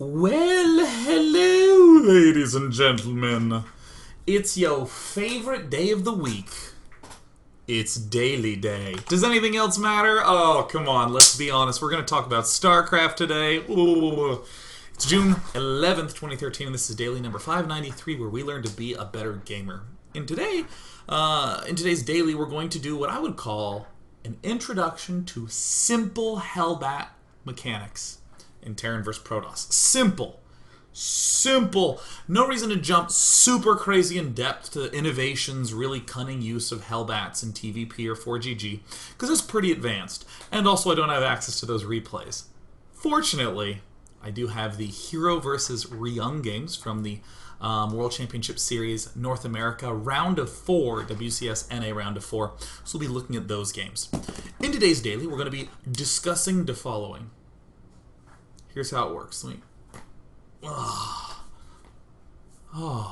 Well, hello, ladies and gentlemen. It's your favorite day of the week. It's daily day. Does anything else matter? Oh, come on, let's be honest. We're going to talk about Starcraft today. Ooh. It's June 11th, 2013, and this is daily number 593, where we learn to be a better gamer. In today's daily, we're going to do what I would call an introduction to simple hellbat mechanics in Terran vs. Protoss. Simple. No reason to jump super crazy in depth to the innovations, really cunning use of hellbats in TVP or 4GG, because it's pretty advanced. And also I don't have access to those replays. Fortunately, I do have the Hero vs. Ryung games from the World Championship Series North America Round of 4, WCS NA Round of 4. So we'll be looking at those games. In today's daily, we're going to be discussing the following. Here's how it works. Let me... a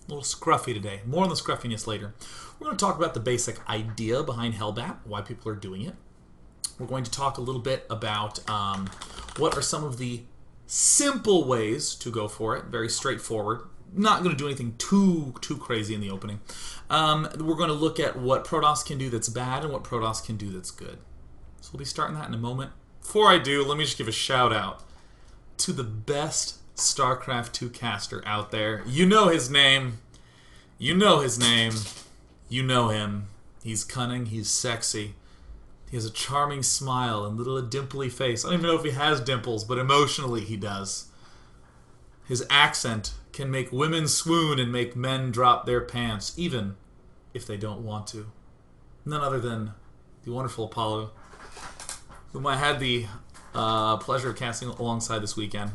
little scruffy today. More on the scruffiness later. We're going to talk about the basic idea behind Hellbat, why people are doing it. We're going to talk a little bit about what are some of the simple ways to go for it. Very straightforward. Not going to do anything too crazy in the opening. We're going to look at what Protoss can do that's bad and what Protoss can do that's good. So we'll be starting that in a moment. Before I do, let me just give a shout out to the best Starcraft 2 caster out there. You know his name. You know his name. You know him. He's cunning. He's sexy. He has a charming smile and little dimply face. I don't even know if he has dimples, but emotionally he does. His accent can make women swoon and make men drop their pants, even if they don't want to. None other than the wonderful Apollo, whom I had the pleasure of casting alongside this weekend.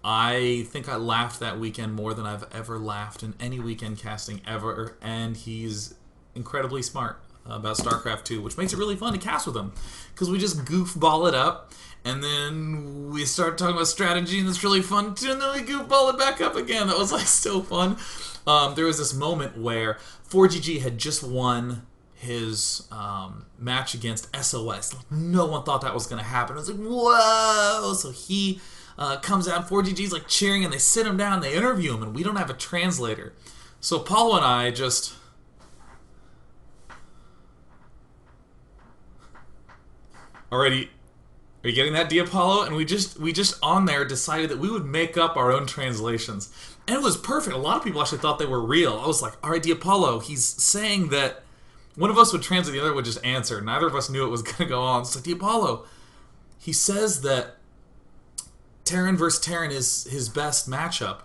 I think I laughed that weekend more than I've ever laughed in any weekend casting ever, and he's incredibly smart about Starcraft 2, which makes it really fun to cast with him, because we just goofball it up, and then we start talking about strategy, and it's really fun too, and then we goofball it back up again. That was like so fun. There was this moment where 4GG had just won his match against SOS. No one thought that was going to happen. I was like, whoa! So he comes out, 4GG's like cheering, and they sit him down, they interview him, and we don't have a translator. So Apollo and I just... Already, are you getting that, D Apollo? And we just on there decided that we would make up our own translations. And it was perfect. A lot of people actually thought they were real. I was like, all right, D Apollo, he's saying that one of us would translate, the other would just answer. Neither of us knew it was going to go on. It's like, D Apollo, he says that Terran vs. Terran is his best matchup.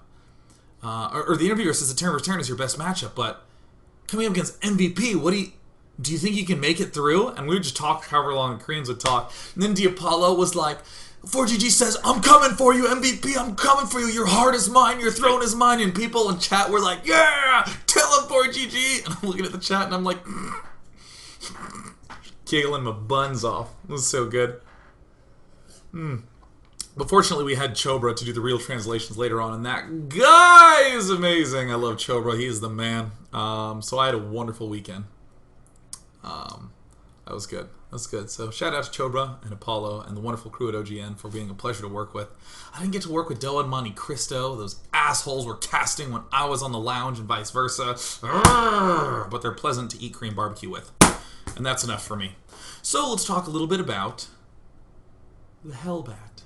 Or the interviewer says that Terran vs. Terran is your best matchup, but coming up against MVP, do you think you can make it through? And we would just talk however long the Koreans would talk. And then D Apollo was like, 4GG says, I'm coming for you, MVP, I'm coming for you. Your heart is mine, your throne is mine. And people in chat were like, yeah, tell him 4GG. And I'm looking at the chat and I'm like, giggling my buns off. It was so good. But fortunately we had Chobra to do the real translations later on, and that guy is amazing. I love Chobra, he is the man. So I had a wonderful weekend. That was good. That's good. So shout out to Chobra and Apollo and the wonderful crew at OGN for being a pleasure to work with. I didn't get to work with Doa and Monte Cristo. Those assholes were casting when I was on the lounge and vice versa. But they're pleasant to eat Korean barbecue with. And that's enough for me. So let's talk a little bit about the Hellbat.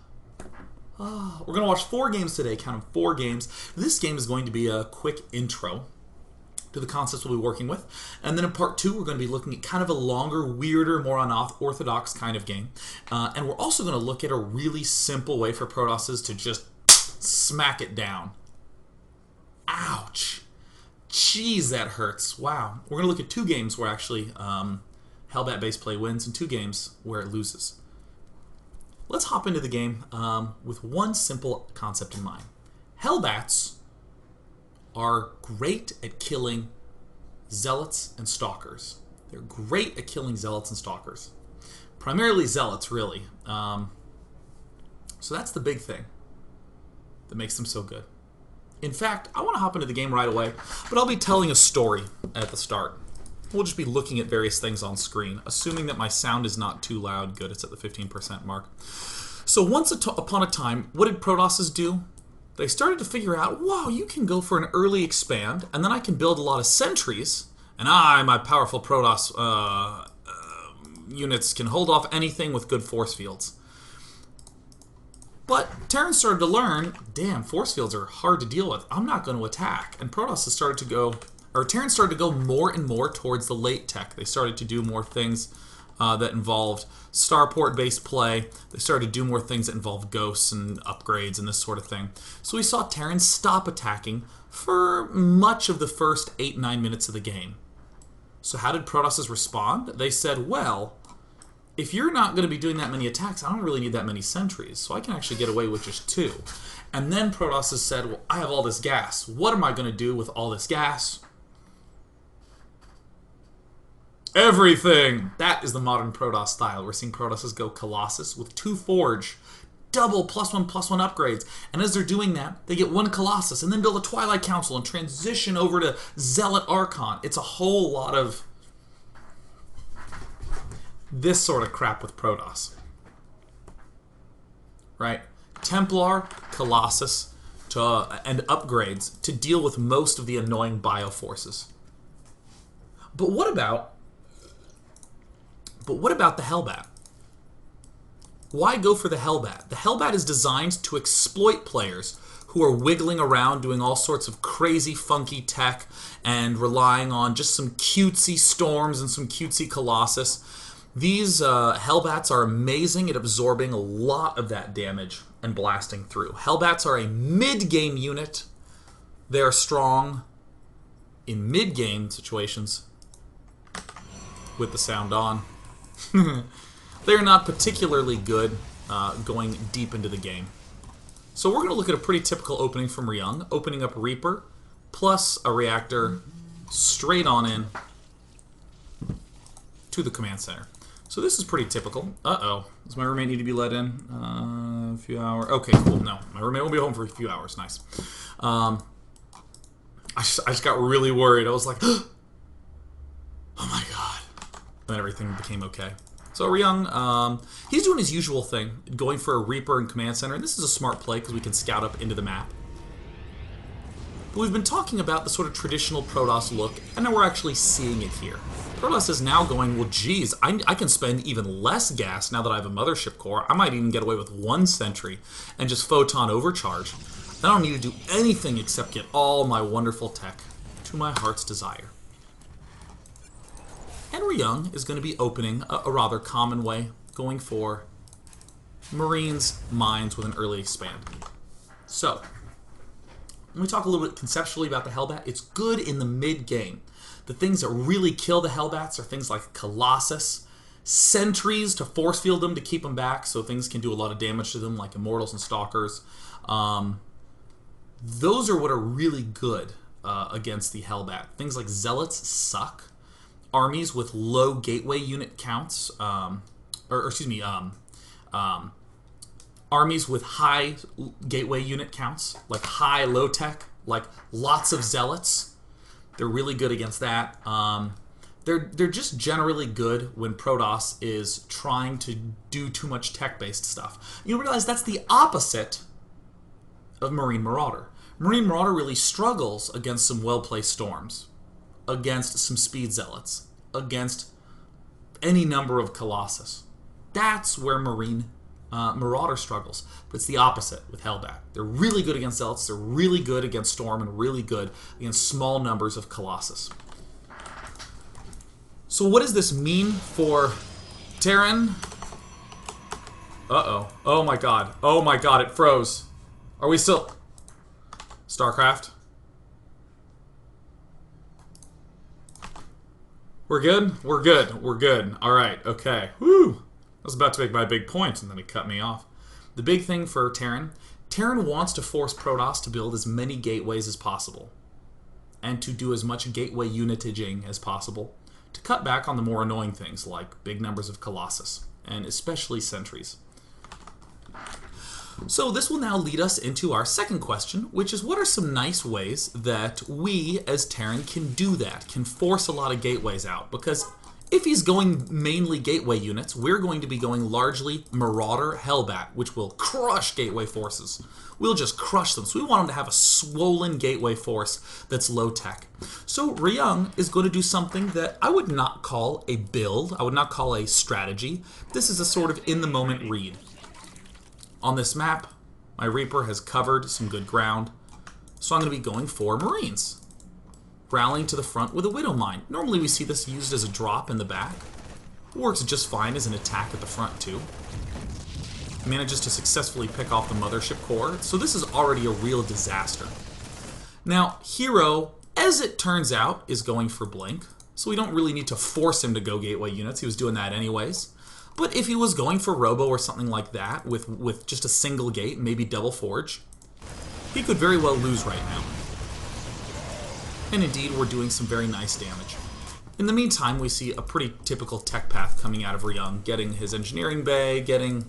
We're going to watch 4 games today. Count them, 4 games. This game is going to be a quick intro to the concepts we'll be working with. And then in part 2, we're going to be looking at kind of a longer, weirder, more unorthodox kind of game. And we're also going to look at a really simple way for Protosses to just smack it down. Ouch. Jeez, that hurts. Wow. We're going to look at 2 games where actually Hellbat-based play wins and 2 games where it loses. Let's hop into the game with one simple concept in mind. Hellbats are great at killing zealots and stalkers. They're great at killing zealots and stalkers. Primarily zealots, really. So that's the big thing that makes them so good. In fact, I want to hop into the game right away, but I'll be telling a story at the start. We'll just be looking at various things on screen, assuming that my sound is not too loud. Good, it's at the 15% mark. So once upon a time, what did Protosses do? They started to figure out, wow, you can go for an early expand, and then I can build a lot of sentries, and my powerful Protoss units can hold off anything with good force fields. But Terrans started to learn, damn, force fields are hard to deal with. I'm not going to attack. And Protosses started to go, or Terrans started to go more and more towards the late tech. They started to do more things that involved starport-based play. They started to do more things that involved ghosts and upgrades and this sort of thing. So we saw Terrans stop attacking for much of the first 8-9 minutes of the game. So how did Protosses respond? They said, well, if you're not going to be doing that many attacks, I don't really need that many sentries, so I can actually get away with just 2. And then Protosses said, well, I have all this gas. What am I going to do with all this gas? Everything! That is the modern Protoss style. We're seeing Protosses go Colossus with 2 Forge, double +1/+1 upgrades. And as they're doing that, they get 1 Colossus and then build a Twilight Council and transition over to Zealot Archon. It's a whole lot of this sort of crap with Protoss. Right? Templar, Colossus, and upgrades to deal with most of the annoying bioforces. But what about the Hellbat? Why go for the Hellbat? The Hellbat is designed to exploit players who are wiggling around doing all sorts of crazy, funky tech and relying on just some cutesy storms and some cutesy Colossus. These Hellbats are amazing at absorbing a lot of that damage and blasting through. Hellbats are a mid-game unit. They are strong in mid-game situations with the sound on. They're not particularly good going deep into the game. So we're going to look at a pretty typical opening from Ryung, opening up Reaper plus a reactor straight on in to the command center. So this is pretty typical. Uh-oh. Does my roommate need to be let in? A few hours. Okay, cool. No, my roommate will be home for a few hours. Nice. I just got really worried. I was like, oh my god. Then everything became okay. So Ryung, he's doing his usual thing, going for a Reaper in command center. And this is a smart play because we can scout up into the map. But we've been talking about the sort of traditional Protoss look, and now we're actually seeing it here. Protoss is now going, well, geez, I can spend even less gas now that I have a mothership core. I might even get away with 1 sentry and just photon overcharge. I don't need to do anything except get all my wonderful tech to my heart's desire. And Ryung is going to be opening a rather common way, going for Marines, Mines with an early expand. So, when we talk a little bit conceptually about the Hellbat, it's good in the mid-game. The things that really kill the Hellbats are things like Colossus, sentries to force field them to keep them back so things can do a lot of damage to them, like Immortals and Stalkers. Those are what are really good against the Hellbat. Things like Zealots suck. Armies with low gateway unit counts, armies with high gateway unit counts, like high low tech, like lots of Zealots, they're really good against that. They're just generally good when Protoss is trying to do too much tech-based stuff. You realize that's the opposite of Marine Marauder. Marine Marauder really struggles against some well-placed storms, against some speed Zealots, against any number of Colossus. That's where Marine Marauder struggles. But it's the opposite with Hellbat. They're really good against Zealots, they're really good against Storm, and really good against small numbers of Colossus. So what does this mean for Terran? Uh-oh. Oh my god. Oh my god, it froze. Are we still... Starcraft? We're good? We're good. We're good. Alright, okay. Woo! I was about to make my big point, and then he cut me off. The big thing for Terran wants to force Protoss to build as many gateways as possible, and to do as much gateway unitaging as possible, to cut back on the more annoying things like big numbers of Colossus, and especially sentries. So this will now lead us into our second question, which is what are some nice ways that we as Terran can do that, can force a lot of gateways out? Because If he's going mainly gateway units, we're going to be going largely Marauder Hellbat, which will crush gateway forces. We'll just crush them. So we want him to have a swollen gateway force that's low tech. So Ryung is going to do something that I would not call a build. I would not call a strategy. This is a sort of in-the-moment read. On this map, my Reaper has covered some good ground. So I'm going to be going for Marines. Rallying to the front with a Widow Mine. Normally we see this used as a drop in the back. Works just fine as an attack at the front too. Manages to successfully pick off the mothership core, so this is already a real disaster. Now, Hero, as it turns out, is going for Blink, so we don't really need to force him to go gateway units. He was doing that anyways. But if he was going for Robo or something like that, with just a single gate, maybe double forge, he could very well lose right now. And indeed, we're doing some very nice damage. In the meantime, we see a pretty typical tech path coming out of Ryung, getting his engineering bay, getting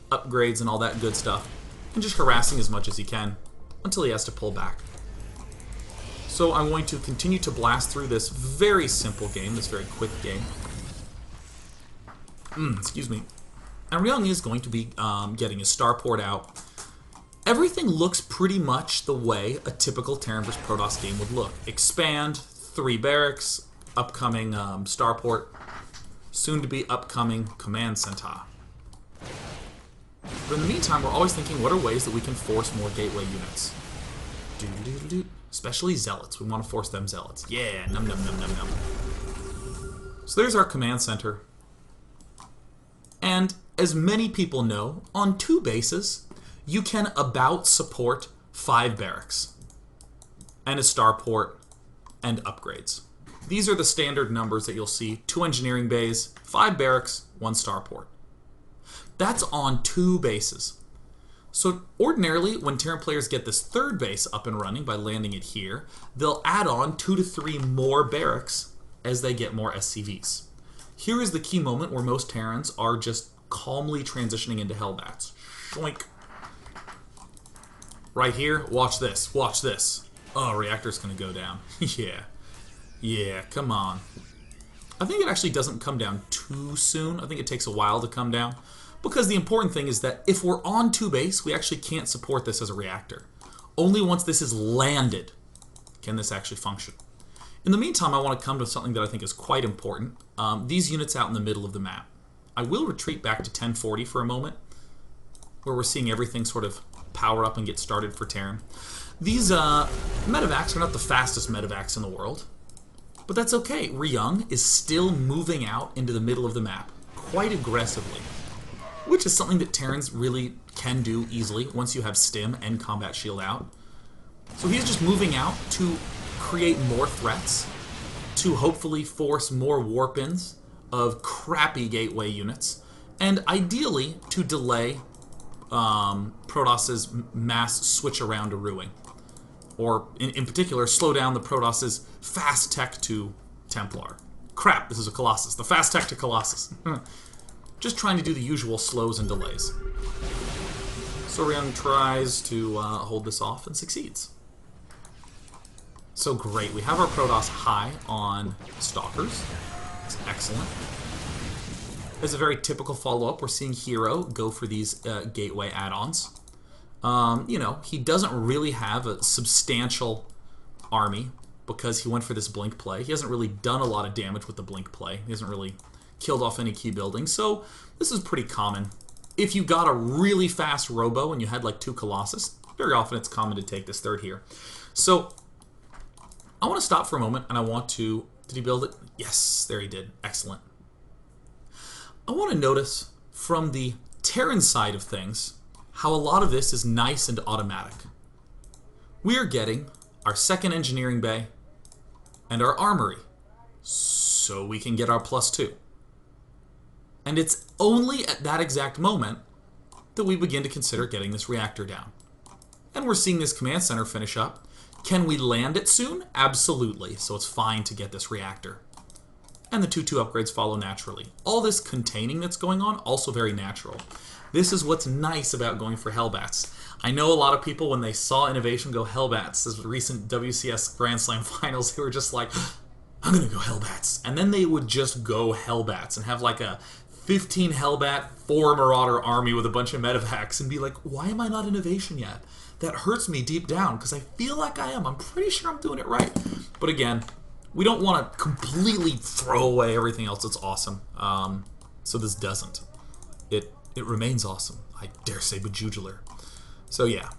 upgrades and all that good stuff, and just harassing as much as he can until he has to pull back. So I'm going to continue to blast through this very simple game, this very quick game. Excuse me. And Ryung is going to be getting his starport out. Everything looks pretty much the way a typical Terran vs. Protoss game would look. Expand, 3 barracks, upcoming starport, soon to be upcoming command center. But in the meantime, we're always thinking, what are ways that we can force more gateway units? Especially zealots. We want to force them zealots. Yeah, num num num num num. So there's our command center. And as many people know, on 2 bases, you can about support 5 barracks and a starport and upgrades. These are the standard numbers that you'll see. 2 engineering bays, 5 barracks, 1 starport. That's on 2 bases. So ordinarily, when Terran players get this 3rd base up and running by landing it here, they'll add on 2 to 3 more barracks as they get more SCVs. Here is the key moment where most Terrans are just calmly transitioning into hellbats. Shoink. Right here, watch this, watch this. Oh, reactor's gonna go down. Yeah, come on. I think it actually doesn't come down too soon. I think it takes a while to come down. Because the important thing is that if we're on 2 base, we actually can't support this as a reactor. Only once this is landed can this actually function. In the meantime, I want to come to something that I think is quite important. These units out in the middle of the map. I will retreat back to 1040 for a moment, where we're seeing everything sort of power up and get started for Terran. These medevacs are not the fastest medevacs in the world, but that's okay. Ryung is still moving out into the middle of the map quite aggressively, which is something that Terrans really can do easily once you have stim and combat shield out. So he's just moving out to create more threats, to hopefully force more warp-ins of crappy gateway units, and ideally to delay Protoss's mass switch around to Ryung. Or, in particular, slow down the Protoss's fast tech to Templar. Crap, this is a Colossus. The fast tech to Colossus. Just trying to do the usual slows and delays. So Ryung tries to hold this off and succeeds. So great, we have our Protoss high on Stalkers. It's excellent. As a very typical follow-up, we're seeing Hero go for these gateway add-ons. You know, he doesn't really have a substantial army because he went for this blink play. He hasn't really done a lot of damage with the blink play. He hasn't really killed off any key buildings, so this is pretty common. If you got a really fast Robo and you had like 2 Colossus, very often it's common to take this 3rd here. So I want to stop for a moment and I want to... Did he build it? Yes, there he did. Excellent. I want to notice from the Terran side of things how a lot of this is nice and automatic. We are getting our 2nd engineering bay and our armory, so we can get our +2. And it's only at that exact moment that we begin to consider getting this reactor down. And we're seeing this command center finish up. Can we land it soon? Absolutely. So it's fine to get this reactor. And the 2-2 upgrades follow naturally. All this containing that's going on, also very natural. This is what's nice about going for hellbats. I know a lot of people, when they saw Innovation go hellbats, this recent WCS Grand Slam finals, they were just like, I'm gonna go hellbats. And then they would just go hellbats and have like a 15 hellbat, 4 marauder army with a bunch of medevacs and be like, why am I not innovation yet? That hurts me deep down because I feel like I am. I'm pretty sure I'm doing it right. But again, we don't want to completely throw away everything else that's awesome. So this doesn't. It remains awesome. I dare say bejugular. So yeah,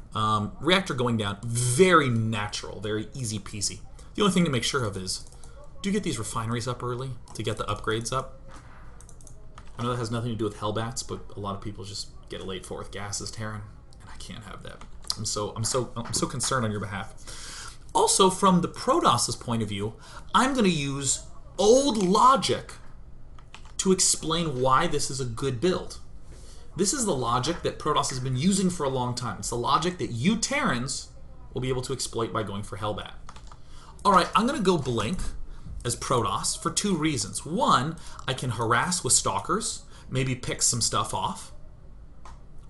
reactor going down, very natural, very easy peasy. The only thing to make sure of is, do you get these refineries up early to get the upgrades up? I know that has nothing to do with hellbats, but a lot of people just get a late 4th gases Terran, and I can't have that. I'm so concerned on your behalf. Also, from the Protoss's point of view, I'm going to use old logic to explain why this is a good build. This is the logic that Protoss has been using for a long time. It's the logic that you Terrans will be able to exploit by going for hellbat. Alright, I'm going to go Blink as Protoss for 2 reasons. One, I can harass with Stalkers, maybe pick some stuff off.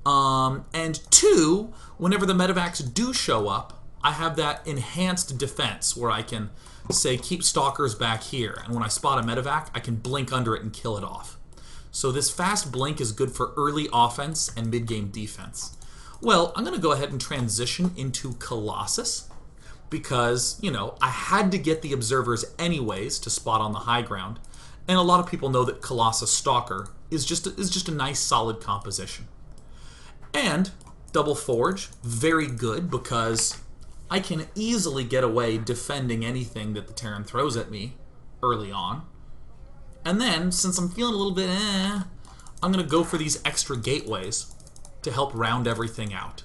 And 2, whenever the medevacs do show up, I have that enhanced defense where I can say keep Stalkers back here, and when I spot a medevac, I can blink under it and kill it off. So this fast blink is good for early offense and mid-game defense. Well, I'm going to go ahead and transition into Colossus because, you know, I had to get the observers anyways to spot on the high ground, and a lot of people know that Colossus Stalker is just a nice solid composition. And Double Forge, very good because I can easily get away defending anything that the Terran throws at me early on. And then, since I'm feeling a little bit I'm going to go for these extra gateways to help round everything out.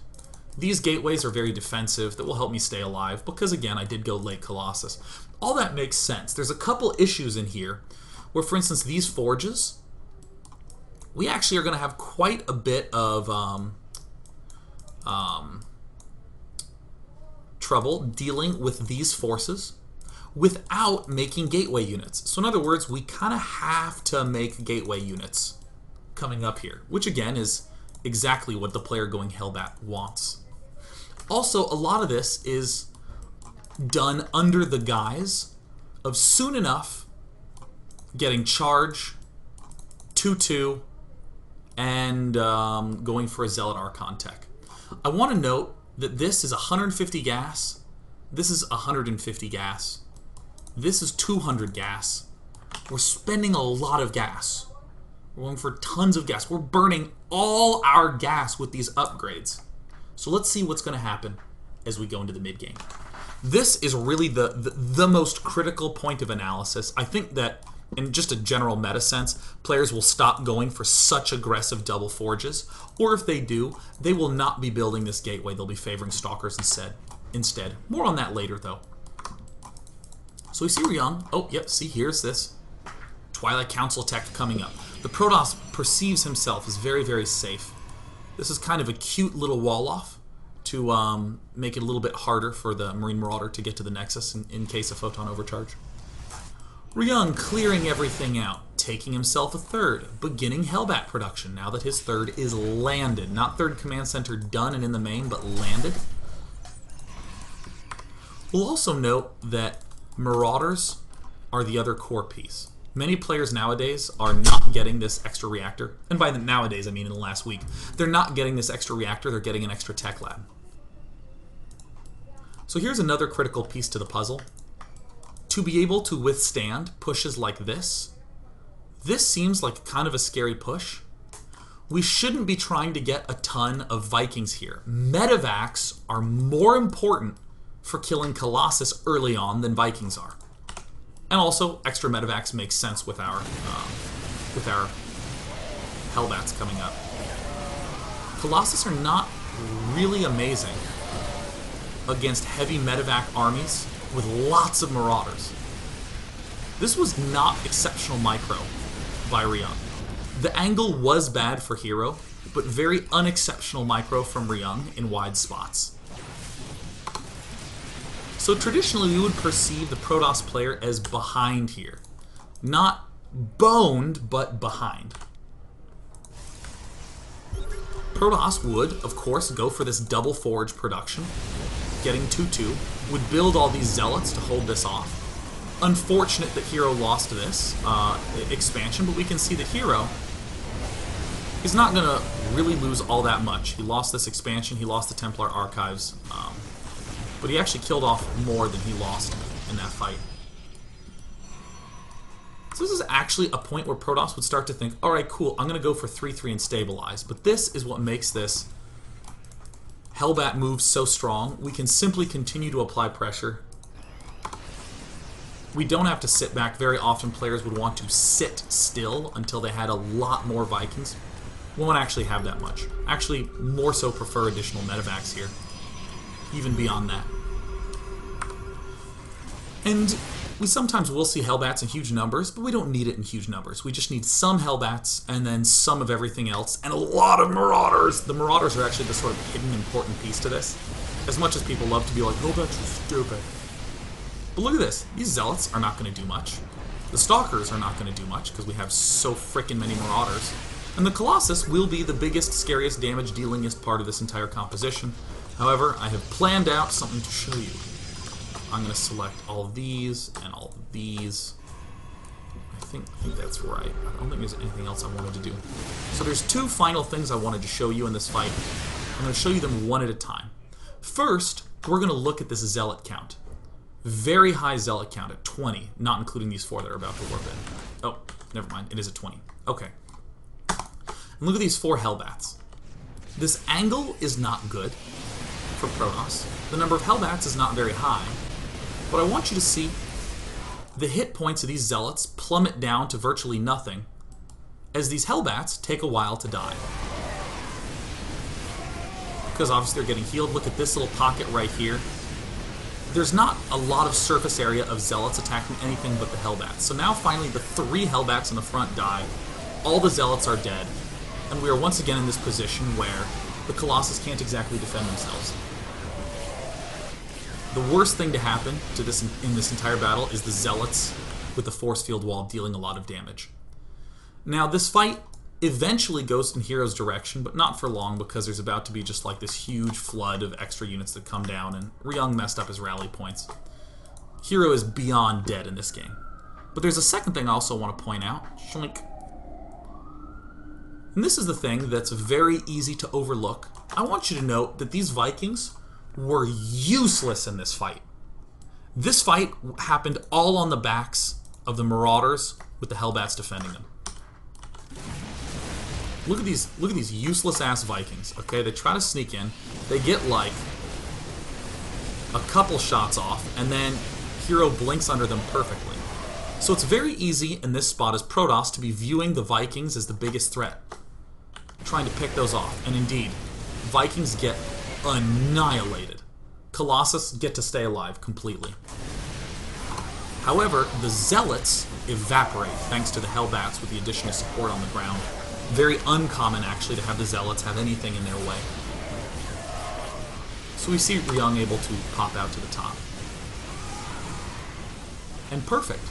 These gateways are very defensive that will help me stay alive because, again, I did go late Colossus. All that makes sense. There's a couple issues in here where, for instance, these forges, we actually are going to have quite a bit of trouble dealing with these forces without making gateway units. So in other words, we kind of have to make gateway units coming up here, which again is exactly what the player going Hellbat wants. Also, a lot of this is done under the guise of soon enough getting charge, 2-2, and going for a Zealot Archon tech. I want to note that this is 150 gas, this is 150 gas, this is 200 gas. We're spending a lot of gas. We're going for tons of gas. We're burning all our gas with these upgrades. So let's see what's going to happen as we go into the mid-game. This is really the most critical point of analysis. I think that in just a general meta sense, players will stop going for such aggressive double forges, or if they do, they will not be building this gateway. They'll be favoring Stalkers instead. More on that later, though. So we see Ryung. Oh, yep, see, here's this Twilight Council tech coming up. The Protoss perceives himself as very, very safe. This is kind of a cute little wall-off to make it a little bit harder for the Marine Marauder to get to the Nexus in case of photon overcharge. Ryung clearing everything out, taking himself a 3rd, beginning Hellbat production now that his 3rd is landed. Not 3rd Command Center done and in the main, but landed. We'll also note that Marauders are the other core piece. Many players nowadays are not getting this extra reactor, and by nowadays I mean in the last week. They're not getting this extra reactor, they're getting an extra tech lab. So here's another critical piece to the puzzle. To be able to withstand pushes like this seems like kind of a scary push. We shouldn't be trying to get a ton of Vikings here. Medevacs are more important for killing Colossus early on than Vikings are. And also, extra medevacs make sense with our Hellbats coming up. Colossus are not really amazing against heavy medevac armies with lots of Marauders. This was not exceptional micro by Ryung. The angle was bad for Hero, but very unexceptional micro from Ryung in wide spots. So traditionally we would perceive the Protoss player as behind here. Not boned, but behind. Protoss would, of course, go for this double forge production, getting 2-2, would build all these Zealots to hold this off. Unfortunate that Hero lost this expansion, but we can see that Hero is not going to really lose all that much. He lost this expansion, he lost the Templar Archives, but he actually killed off more than he lost in that fight. So this is actually a point where Protoss would start to think, alright, cool, I'm going to go for 3-3 and stabilize. But this is what makes this Hellbat move so strong. We can simply continue to apply pressure. We don't have to sit back. Very often players would want to sit still until they had a lot more Vikings. We won't actually have that much. Actually, more so prefer additional medevacs here. Even beyond that. And we sometimes will see Hellbats in huge numbers, but we don't need it in huge numbers. We just need some Hellbats, and then some of everything else, and a lot of Marauders! The Marauders are actually the sort of hidden important piece to this. As much as people love to be like, Hellbats are stupid. But look at this. These Zealots are not going to do much. The Stalkers are not going to do much, because we have so frickin' many Marauders. And the Colossus will be the biggest, scariest, damage-dealingest part of this entire composition. However, I have planned out something to show you. I'm going to select all of these and all of these. I think that's right. I don't think there's anything else I wanted to do. So there's two final things I wanted to show you in this fight. I'm going to show you them one at a time. First, we're going to look at this Zealot count. Very high Zealot count at 20, not including these 4 that are about to warp in. Oh, never mind. It is at 20. Okay. And look at these 4 Hellbats. This angle is not good for Protoss. The number of Hellbats is not very high. But I want you to see the hit points of these Zealots plummet down to virtually nothing as these Hellbats take a while to die. Because obviously they're getting healed. Look at this little pocket right here. There's not a lot of surface area of Zealots attacking anything but the Hellbats. So now finally the 3 Hellbats in the front die. All the Zealots are dead. And we are once again in this position where the Colossus can't exactly defend themselves. The worst thing to happen to this in this entire battle is the Zealots with the force field wall dealing a lot of damage. Now this fight eventually goes in Hero's direction, but not for long because there's about to be just like this huge flood of extra units that come down, and Ryung messed up his rally points. Hero is beyond dead in this game. But there's a second thing I also want to point out. Shoink. And this is the thing that's very easy to overlook. I want you to note that these Vikings were useless in this fight. This fight happened all on the backs of the Marauders with the Hellbats defending them. Look at these useless ass Vikings. Okay, they try to sneak in, they get like a couple shots off, and then Hero blinks under them perfectly. So it's very easy in this spot as Protoss to be viewing the Vikings as the biggest threat, trying to pick those off. And indeed, Vikings get annihilated. Colossus get to stay alive completely. However, the Zealots evaporate thanks to the Hellbats with the additional support on the ground. Very uncommon, actually, to have the Zealots have anything in their way. So we see Ryung able to pop out to the top. And perfect.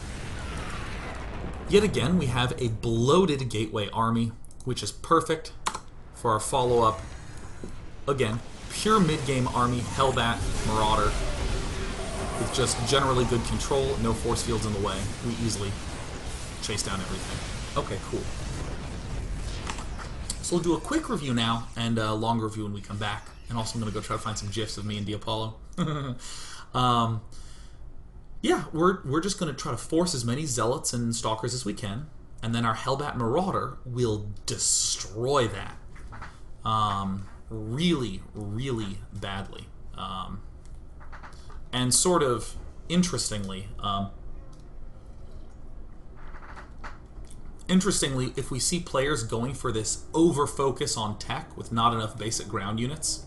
Yet again, we have a bloated Gateway army, which is perfect for our follow-up. Again, pure mid-game army, Hellbat, Marauder, with just generally good control, no force fields in the way. We easily chase down everything. Okay, cool. So we'll do a quick review now, and a longer review when we come back. And also I'm going to go try to find some GIFs of me and Diapollo. Yeah, we're just going to try to force as many Zealots and Stalkers as we can, and then our Hellbat Marauder will destroy that. Really, really badly. And sort of interestingly, if we see players going for this over-focus on tech with not enough basic ground units,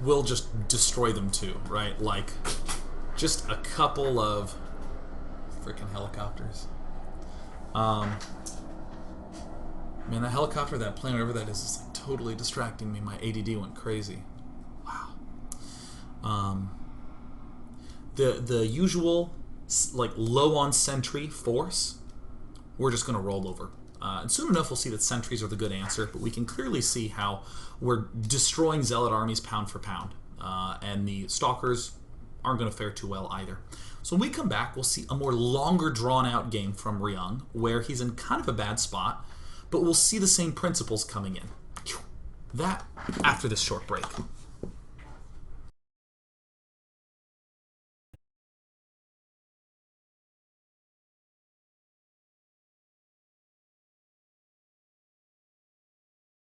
we'll just destroy them too, right? Like, just a couple of freaking helicopters. Man, that helicopter, that plane, whatever that is like totally distracting me. My ADD went crazy. Wow. The usual, like, low on sentry force, we're just going to roll over. And soon enough we'll see that sentries are the good answer, but we can clearly see how we're destroying Zealot armies pound for pound. And the Stalkers aren't going to fare too well either. So when we come back, we'll see a more longer drawn-out game from Ryung, where he's in kind of a bad spot, but we'll see the same principles coming in. That after this short break.